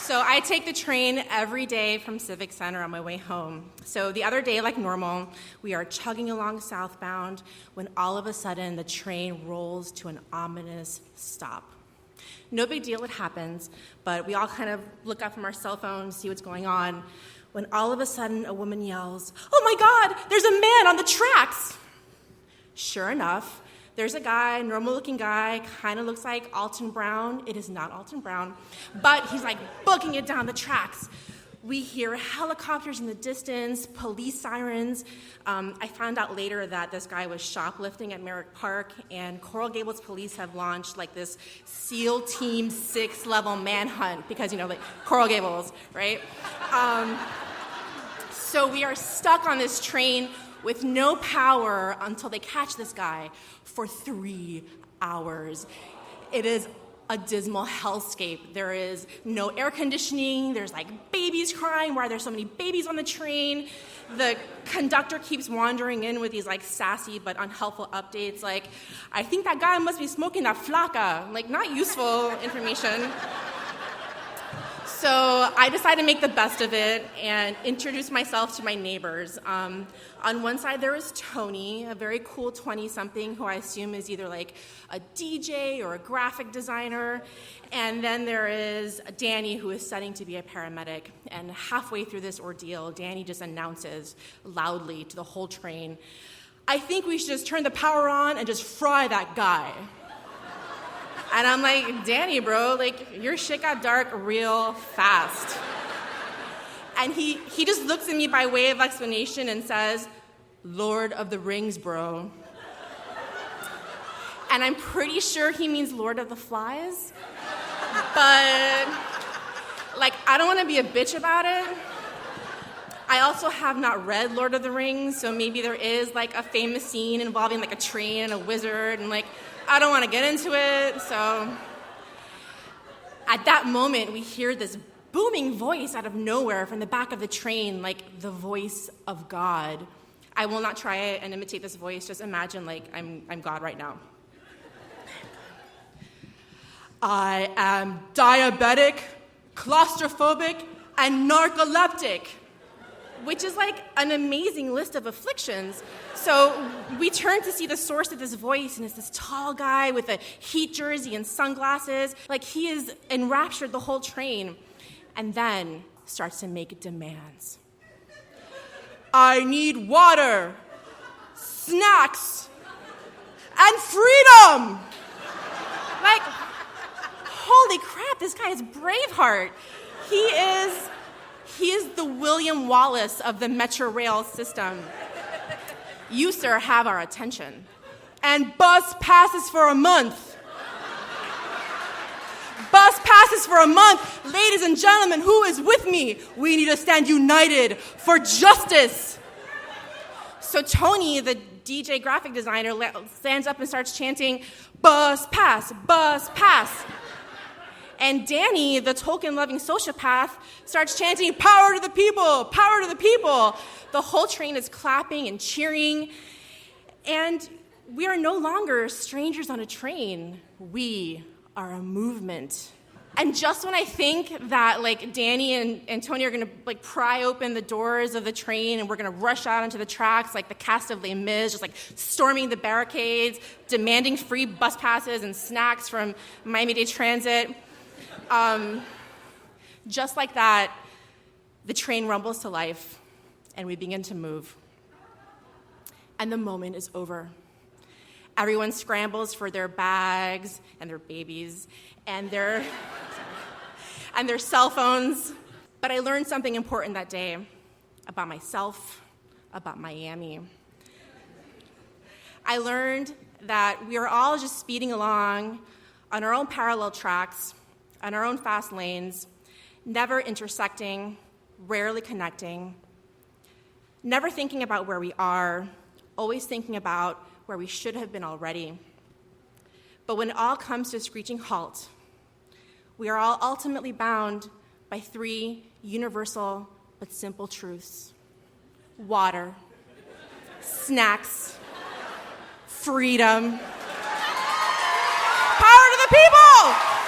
So I take the train every day from Civic Center on my way home. So the other day, like normal, we are chugging along southbound when all of a sudden the train rolls to an ominous stop. No big deal, it happens, but we all kind of look up from our cell phones, see what's going on, when all of a sudden a woman yells, "Oh my God, there's a man on the tracks!" Sure enough, there's a guy, normal-looking guy, kind of looks like Alton Brown. It is not Alton Brown, but he's like booking it down the tracks. We hear helicopters in the distance, police sirens. I found out later that this guy was shoplifting at Merrick Park, and Coral Gables police have launched like this SEAL Team 6-level manhunt because, like Coral Gables, right? So we are stuck on this train with no power until they catch this guy for 3 hours. It is a dismal hellscape. There is no air conditioning. There's like babies crying. Why are there so many babies on the train? The conductor keeps wandering in with these like sassy but unhelpful updates like, "I think that guy must be smoking that flaca." Like, not useful information. So I decided to make the best of it and introduce myself to my neighbors. On one side, there is Tony, a very cool 20-something who I assume is either like a DJ or a graphic designer. And then there is Danny, who is studying to be a paramedic. And halfway through this ordeal, Danny just announces loudly to the whole train, "I think we should just turn the power on and just fry that guy." And I'm like, "Danny, bro, like, your shit got dark real fast." And he just looks at me by way of explanation and says, "Lord of the Rings, bro." And I'm pretty sure he means Lord of the Flies. But, like, I don't want to be a bitch about it. I also have not read Lord of the Rings, so maybe there is, like, a famous scene involving, like, a train and a wizard, and, like, I don't want to get into it. So at that moment, we hear this booming voice out of nowhere from the back of the train, like the voice of God. I will not try it and imitate this voice. Just imagine, like, I'm God right now. "I am diabetic, claustrophobic, and narcoleptic," which is like an amazing list of afflictions. So we turn to see the source of this voice, and it's this tall guy with a Heat jersey and sunglasses. Like, he is enraptured the whole train, and then starts to make demands. "I need water, snacks, and freedom!" Like, holy crap, this guy is Braveheart. He is the William Wallace of the Metro Rail system. "You, sir, have our attention. And bus passes for a month. Bus passes for a month. Ladies and gentlemen, who is with me? We need to stand united for justice." So Tony, the DJ graphic designer, stands up and starts chanting, "Bus pass, bus pass." And Danny, the Tolkien-loving sociopath, starts chanting, "Power to the people, power to the people." The whole train is clapping and cheering. And we are no longer strangers on a train. We are a movement. And just when I think that, like, Danny and Tony are going to, like, pry open the doors of the train and we're going to rush out onto the tracks like the cast of Les Mis, just, like, storming the barricades, demanding free bus passes and snacks from Miami-Dade Transit, just like that, the train rumbles to life, and we begin to move. And the moment is over. Everyone scrambles for their bags and their babies and their cell phones. But I learned something important that day about myself, about Miami. I learned that we are all just speeding along on our own parallel tracks, on our own fast lanes, never intersecting, rarely connecting, never thinking about where we are, always thinking about where we should have been already. But when it all comes to a screeching halt, we are all ultimately bound by 3 universal but simple truths: water, snacks, freedom. Power to the people!